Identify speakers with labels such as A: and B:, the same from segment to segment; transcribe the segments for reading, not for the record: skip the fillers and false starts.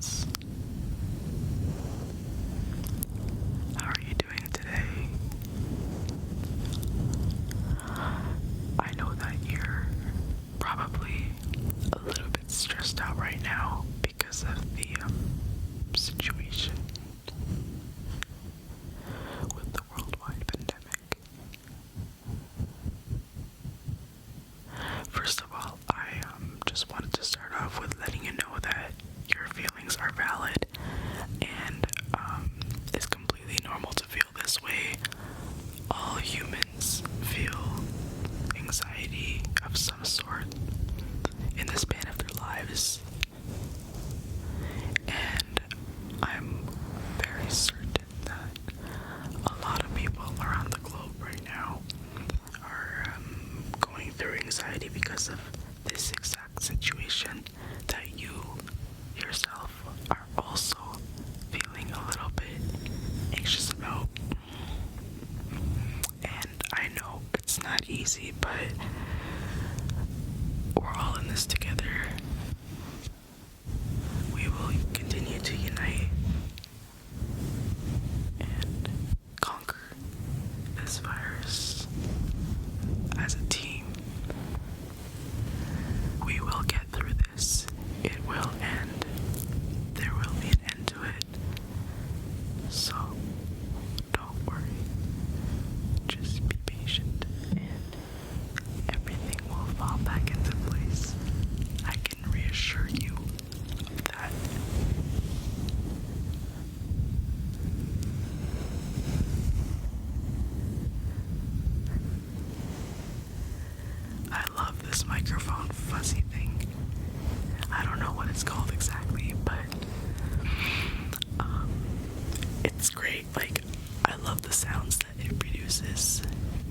A: sounds. How are you doing today? I know that you're probably a little bit stressed out right now because of the situation with the worldwide pandemic. First of all, I just wanted to start off with letting you know that your feelings are valid and it's completely normal to feel this way. All humans feel anxiety of some sort in the span of their lives, and I'm very certain that a lot of people around the globe right now are going through anxiety because of this exact situation that you yourself are also feeling a little bit anxious about. And I know it's not easy, but we're all in this together. We will continue to unite and conquer this virus as a team. We will get through this. It will end. There will be an end to it. So, don't worry. Just be patient and everything will fall back into place. I can reassure you of that. I love this microphone fuzzy thing. I don't know what it's called exactly, but it's great. Like, I love the sounds that it produces.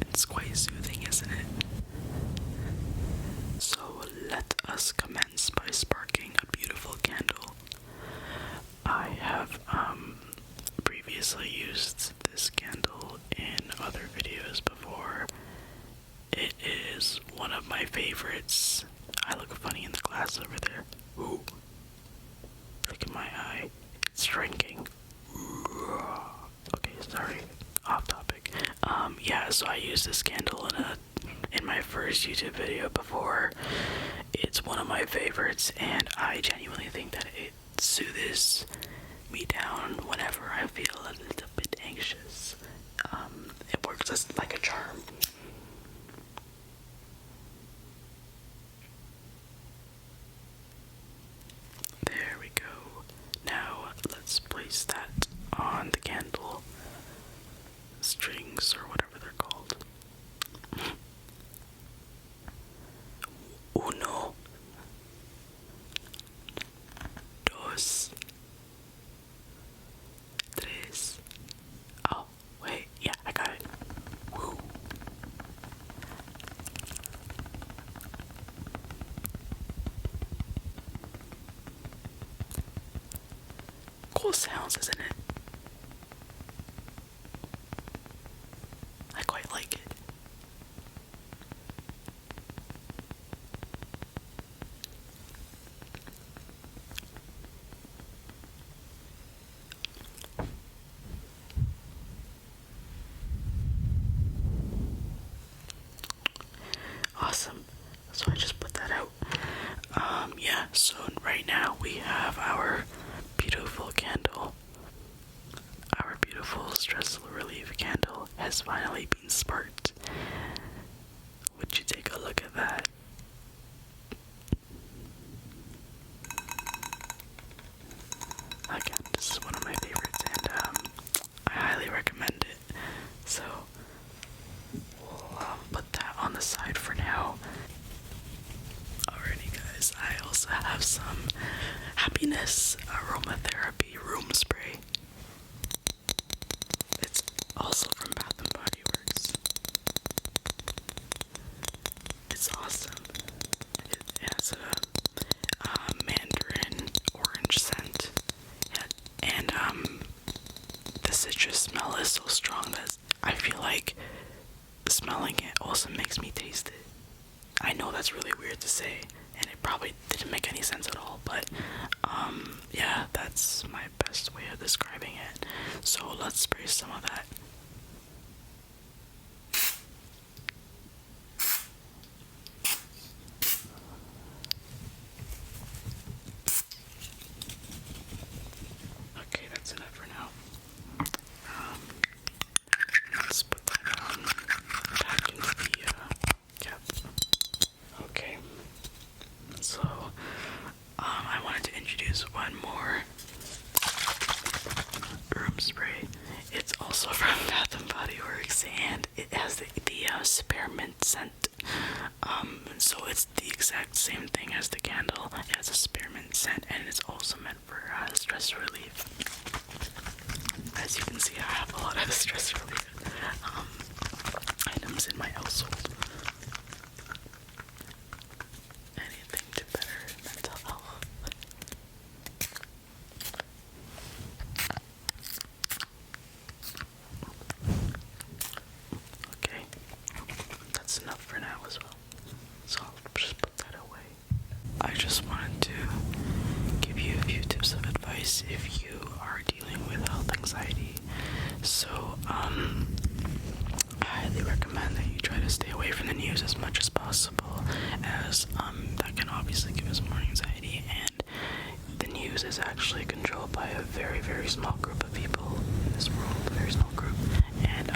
A: It's quite soothing, isn't it? So let us commence by sparking a beautiful candle. I have previously used this candle in other videos before. It is one of my favorites. I look funny in the glass over there. Ooh. Look at my eye. It's shrinking. Okay, sorry. Off topic. Yeah, so I used this candle in my first YouTube video before. It's one of my favorites, and I genuinely think that it soothes me down whenever I feel a little bit anxious. It works as like a charm. There we go. Now let's place that on the candle strings or whatever they're called. Uno, dos, tres. Oh, wait, yeah, I got it. Woo. Cool sounds, isn't it? I quite like it. Awesome. So I just put that out. Yeah, so right now we have our beautiful candle. Our beautiful stress relief candle has finally been sparked. Would you take a look at that? Again, this is one of my favorites, and I highly recommend it. So we'll put that on the side for now. Alrighty guys, I also have some happiness aromatherapy room spray. It's also from Bath & Body Works. It's awesome. It has a mandarin orange scent, and the citrus smell is so strong that I feel like smelling it also makes me taste it. I know that's really weird to say, and it probably didn't make make any sense at all, but yeah, that's my best way of describing it. So let's spray some of that. Okay, that's enough for now. Let's put that back into the cap. Okay. So, I wanted to introduce one more room spray. It's also from Bath and Body Works, and it has the spearmint scent. So it's the exact same thing as the candle. It has a spearmint scent, and it's also meant for stress relief. As you can see, I have a lot of stress relief items in my household. Anything to better mental health. Okay, that's enough for now as well. So I'll just put that away. I just wanted to give you a few tips of advice if you are dealing with health anxiety. So, I highly recommend that you try to stay away from the news as much as possible, as that can obviously give us more anxiety, and the news is actually controlled by a very, very small group of people in this world, a very small group, and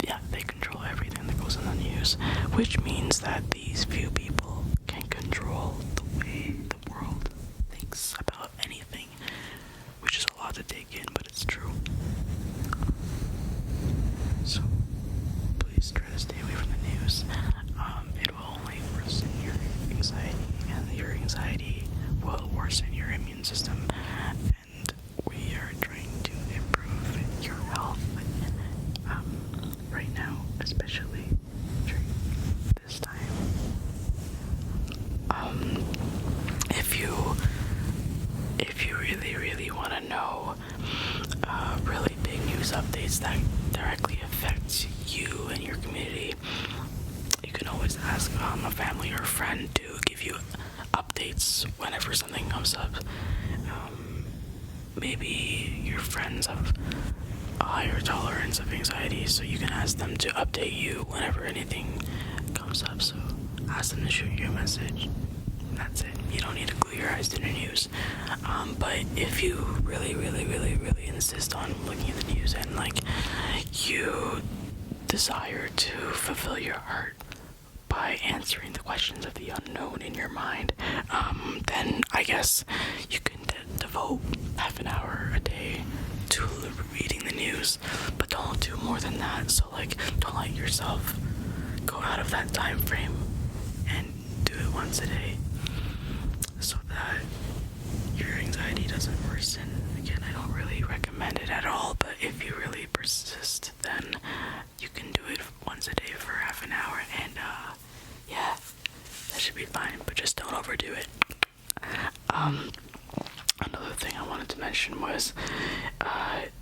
A: yeah, they control everything that goes in the news, which means that these few people can control the way the world thinks about anything, which is a lot to take in, but it's true. So please try to stay away from the news. It will only worsen your anxiety, and your anxiety will worsen your immune system, and we are trying to improve your health right now, especially during this time. If you really want to know really big news updates that directly affect you and your community, you can always ask a family or a friend to give you updates whenever something comes up. Maybe your friends have a higher tolerance of anxiety, so you can ask them to update you whenever anything comes up. So ask them to shoot you a message. That's it. You don't need to glue your eyes to the news. But if you really insist on looking at the news, and like you desire to fulfill your heart by answering the questions of the unknown in your mind, then I guess you can devote half an hour a day to reading the news, but don't do more than that. So like, don't let yourself go out of that time frame, and do it once a day, so that your anxiety doesn't worsen. Again, I don't really recommend it at all, but if you really persist, then you can do it once a day for half an hour, and yeah, that should be fine, but just don't overdo it. Another thing I wanted to mention was,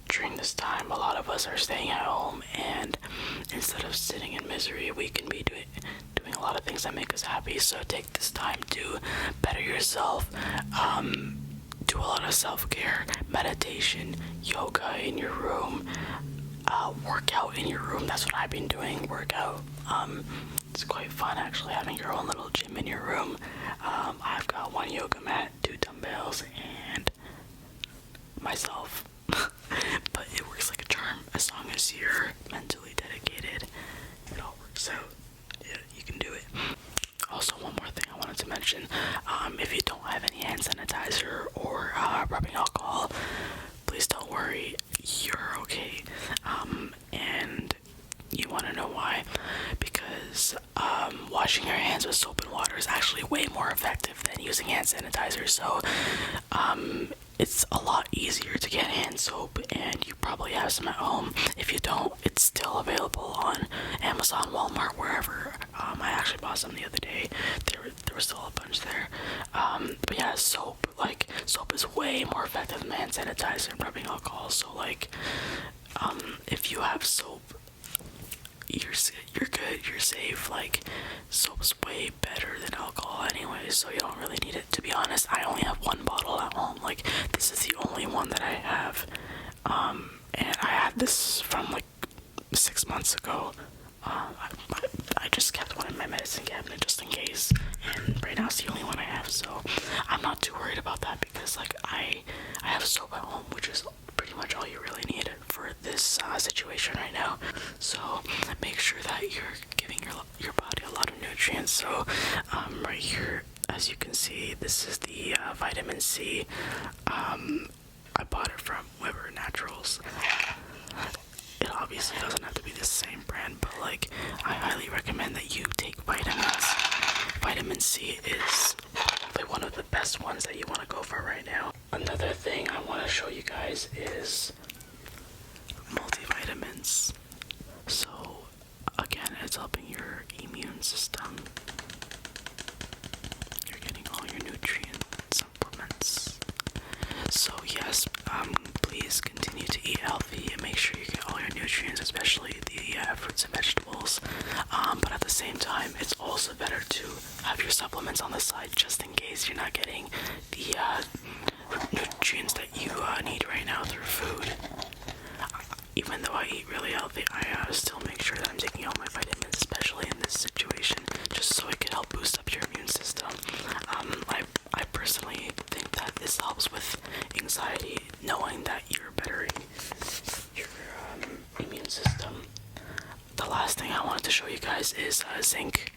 A: during this time, a lot of us are staying at home, and instead of sitting in misery, we can be doing a lot of things that make us happy. So take this time to better yourself, do a lot of self-care, meditation, yoga in your room, workout in your room. That's what I've been doing, workout. It's quite fun actually, having your own little gym in your room. I've got one yoga mat, 2 dumbbells, and myself. But it works like a charm. As long as you're mentally dedicated, it all works out. Yeah, you can do it. Also, one more thing I wanted to mention. If you don't have any hand sanitizer or rubbing alcohol, please don't worry. You're okay. And you want to know why? Because washing your hands with soap and water is actually way more effective than using hand sanitizer. So it's a lot easier to get hand soap, and you probably have some at home. If you don't, it's still available on Amazon, Walmart, wherever. I actually bought some the other day. There was still a bunch there. But yeah, soap is way more effective than hand sanitizer and rubbing alcohol. So like, if you have soap, you're good, you're safe. Like, soap's way better than alcohol anyway, so you don't really need it. To be honest, I only have one bottle at home. Like, this is the only one that I have. And I had this from like 6 months ago. I just kept one in my medicine cabinet just in case, and right now it's the only one I have, so I'm not too worried about that because like I have soap at home, which is pretty much all you really need for this situation right now. So make sure that you're giving your body a lot of nutrients. So right here, as you can see, this is the vitamin C. I bought it from Weber Naturals. It obviously doesn't have to be the same brand, but like, I highly recommend that you take vitamins. Vitamin C is probably one of the best ones that you want to go for right now. Another thing I want to show you guys is multivitamins. So again, it's helping your immune system. You're getting all your nutrient supplements. So yes, please continue to eat healthy and make sure you get all your nutrients, especially the fruits and vegetables. But at the same time, it's also better to have your supplements on the side just in case you're not getting the nutrients that you need right now through food. Even though I eat really healthy, I still make sure that I'm taking all my vitamins, especially in this situation, just so it can help boost up your immune system. I personally think that this helps with anxiety, knowing that you're bettering your immune system. The last thing I wanted to show you guys is zinc.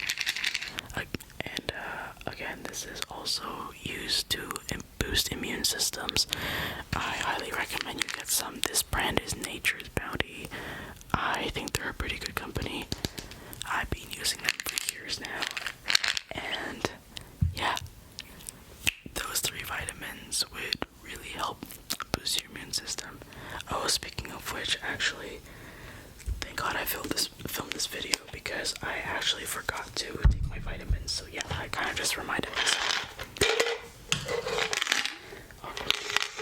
A: And again, this is also used to boost immune systems. I highly recommend you get some. This brand is Nature's Bounty. I think they're a pretty good company. I've been using them for years now. And yeah, those 3 vitamins would really help boost your immune system. Oh, speaking of which, actually, thank God I filmed this video because I actually forgot to take my vitamins. So yeah, I kind of just reminded myself.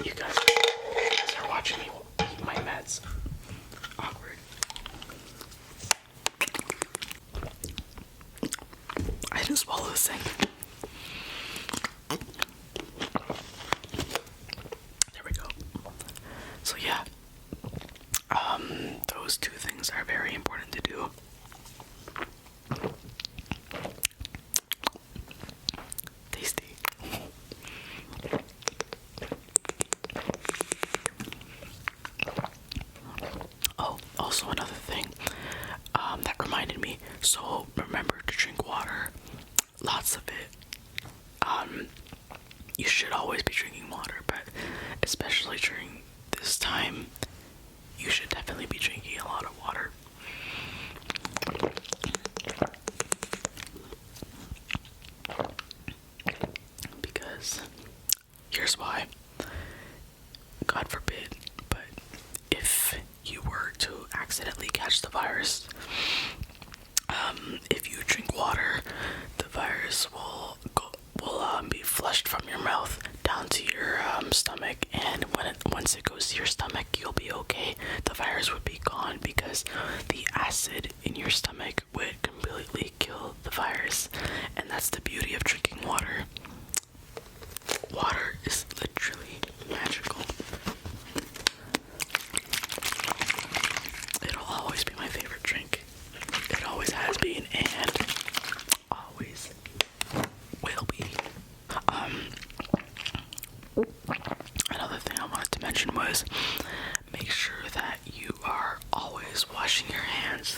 A: You guys are watching me eat my meds. Awkward. I didn't swallow this thing. There we go. So yeah, those 2 things are very important to do. Tasty. Oh, also another thing, that reminded me, so remember to drink water, lots of it. You should always be drinking water, but especially during this time, you should definitely be drinking a lot of water. Because here's why. God forbid, but if you were to accidentally catch the virus, if you drink water, the virus will be flushed from your mouth down to your stomach, and once it goes to your stomach, you'll be okay. The virus would be gone because the acid in your stomach would completely kill the virus, and that's the beauty of drinking water. Water is literally magical. It'll always be my favorite drink. It always has been and always will be. Another thing I wanted to mention was make sure that you are always washing your hands.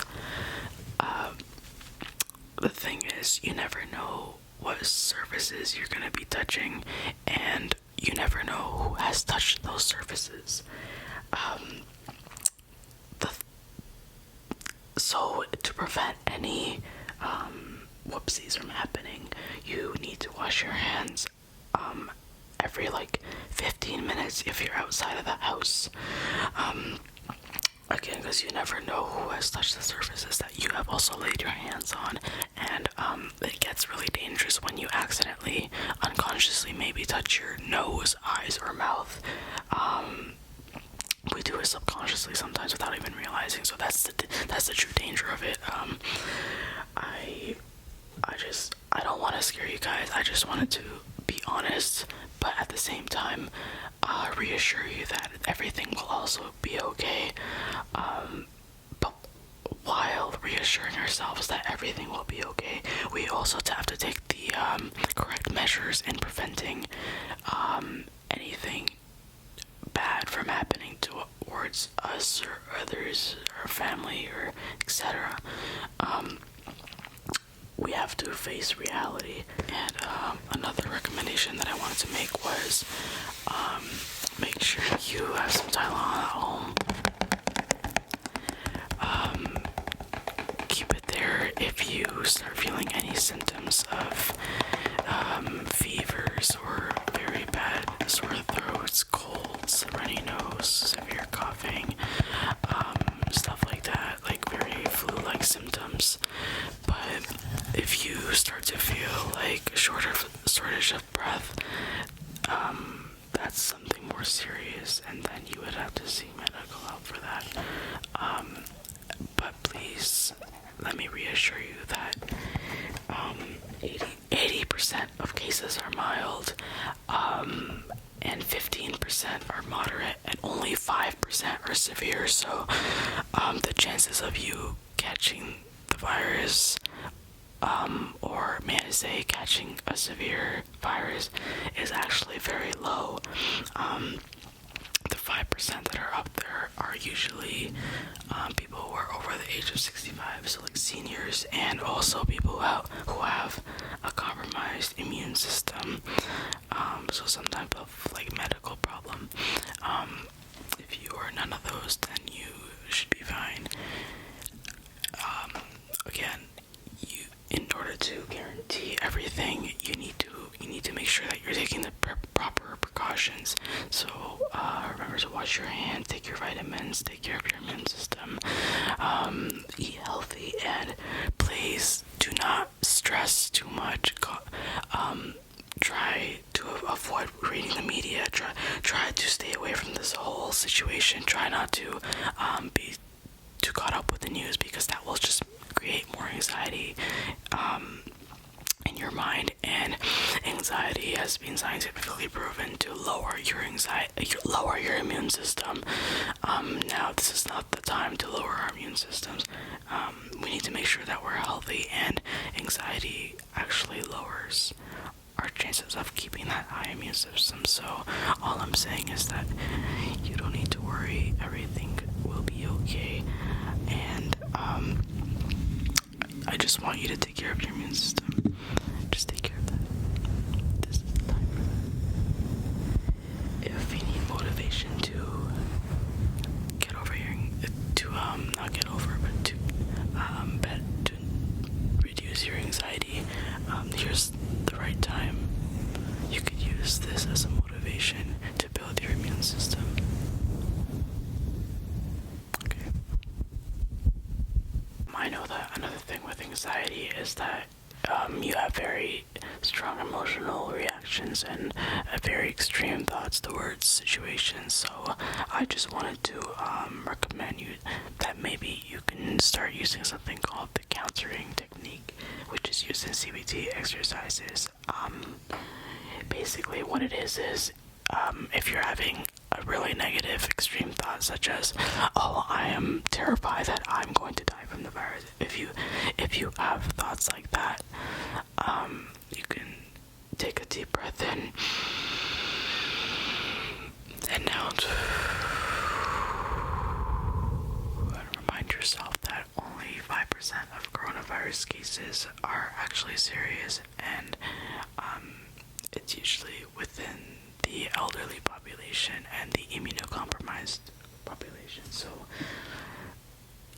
A: The thing is, you never know what surfaces you're gonna be touching, and you never know who has touched those surfaces. So to prevent any whoopsies from happening, you need to wash your hands every like 15 minutes if you're outside of the house. Again, because you never know who has touched the surfaces that you have also laid your hands on, and it gets really dangerous when you accidentally, unconsciously maybe touch your nose, eyes, or mouth. we do it subconsciously sometimes without even realizing. So that's the true danger of it. I don't want to scare you guys. I just wanted to be honest, but at the same time, reassure you that everything will also be okay. But while reassuring ourselves that everything will be okay, we also have to take the correct measures in preventing anything bad from happening towards us or others or family or etc. We have to face reality. And another recommendation that I wanted to make was make sure you have some Tylenol at home. Keep it there if you start feeling any symptoms of fevers or very bad sore throats, colds, runny nose, severe coughing, stuff like that, like very flu-like symptoms. But if you start to feel like shortage of breath, that's something more serious, and then you would have to see medical help for that. But please, let me reassure you that 80% of cases are mild, and 15% are moderate, and only 5% are severe. So the chances of you catching the virus, or may I say catching a severe virus, is actually very low. The 5% that are up there are usually people who are over the age of 65, so like seniors, and also people who have a compromised immune system, so some type of like medical problem. If you are none of those, then you should be fine. Again, in order to guarantee everything, you need to make sure that you're taking the proper precautions. So remember to wash your hands, take your vitamins, take care of your immune system, eat healthy, and please do not stress too much. Try to avoid reading the media. Try to stay away from this whole situation. Try not to be too caught up with the news, because that will just create more anxiety in your mind, and anxiety has been scientifically proven to lower your immune system. Now this is not the time to lower our immune systems. We need to make sure that we're healthy, and anxiety actually lowers our chances of keeping that high immune system. So all I'm saying is that you don't need to worry, everything will be okay, and I just want you to take care of your immune system. Just take care of that. This is the time for that. If you need motivation to get over not get over, but to reduce your anxiety, here's the right time. You could use this as a motivation to build your immune system. Okay. I know that another thing with anxiety is that you have very strong emotional reactions and very extreme thoughts towards situations. So I just wanted to recommend you that maybe you can start using something called the countering technique, which is used in CBT exercises. Basically what it is if you're having a really negative extreme thought, such as, oh, I am terrified that I'm going to die from the virus. If you have thoughts like that, you can take a deep breath in and out, and remind yourself that only 5% of coronavirus cases are actually serious, and it's usually within the elderly population and the immunocompromised population. So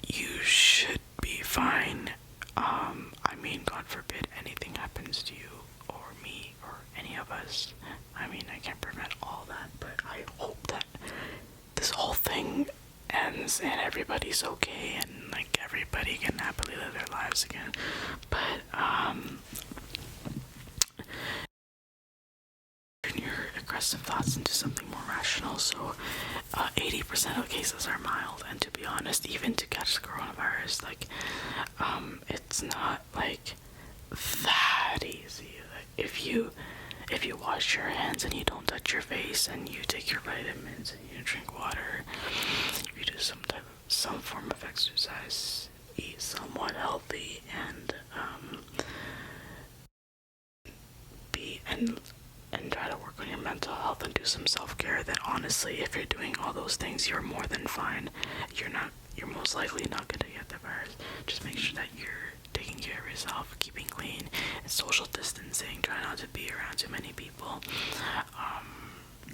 A: you should be fine. I mean, God forbid anything happens to you or me or any of us. I mean, I can't prevent all that, but I hope that this whole thing ends and everybody's okay and like everybody can happily live their lives again. But you're aggressive thoughts into something more rational. So 80% of cases are mild, and to be honest, even to catch the coronavirus, like it's not like that easy. Like, if you wash your hands and you don't touch your face and you take your vitamins and you drink water, you do some form of exercise, eat somewhat healthy, and try to work on your mental health and do some self-care, then honestly, if you're doing all those things, you're more than fine. You're most likely not gonna get the virus. Just make sure that you're taking care of yourself, keeping clean, and social distancing. Try not to be around too many people,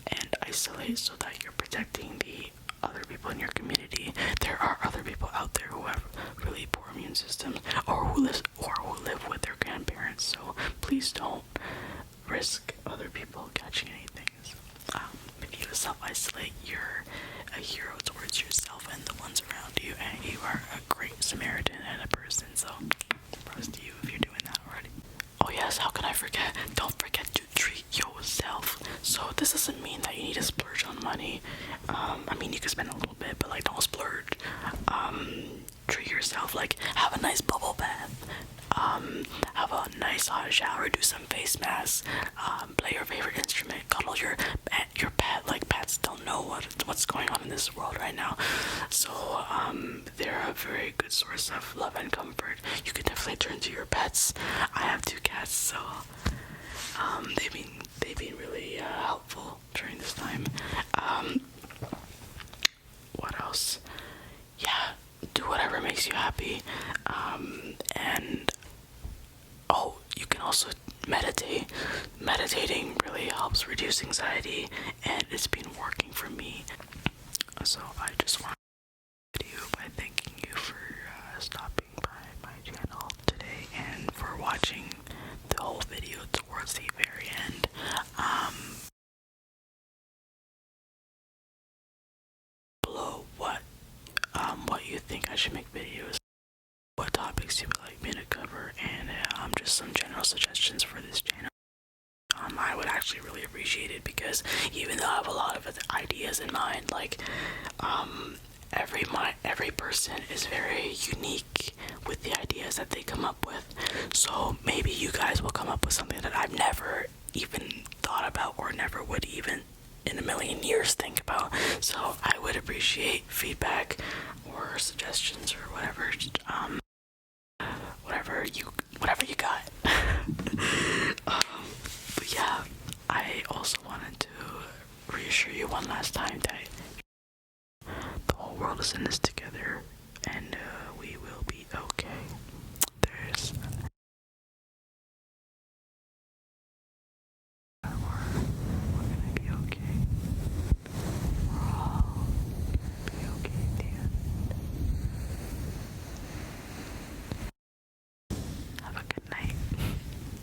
A: and isolate so that you're protecting the other people in your community. There are other people out there who have really poor immune systems, or who live with their grandparents. So please don't risk other people catching anything. If you self-isolate, you're a hero towards yourself and the ones around you, and you are a great Samaritan and a person. So props to you if you're doing that already. Oh yes, how can I forget? Don't forget to treat yourself. So this doesn't mean that you need to splurge on money. I mean, you can spend a little bit, but like, don't splurge. Treat yourself, like have a nice bubble bath, have a nice hot shower, do some face masks, play your favorite instrument, cuddle your pet. Like, pets don't know what's going on in this world right now, so they're a very good source of love and comfort. You can definitely turn to your pets. I have 2 cats, so they've been really helpful during this time. What else? Yeah, do whatever makes you happy. And you can also meditate. Meditating really helps reduce anxiety, and it's been working for me. So I just want to video by thanking you for stopping by my channel today and for watching the whole video towards the very end. Below what you think I should make videos, what topics you would like me to cover, and just some general suggestions for this channel. I would actually really appreciate it, because even though I have a lot of ideas in mind, like every person is very unique with the ideas that they come up with. So maybe you guys will come up with something that I've never even thought about, or never would even in a million years think about. So I would appreciate feedback or suggestions or whatever. Whatever you got. But yeah, I also wanted to reassure you one last time that the whole world is in this together.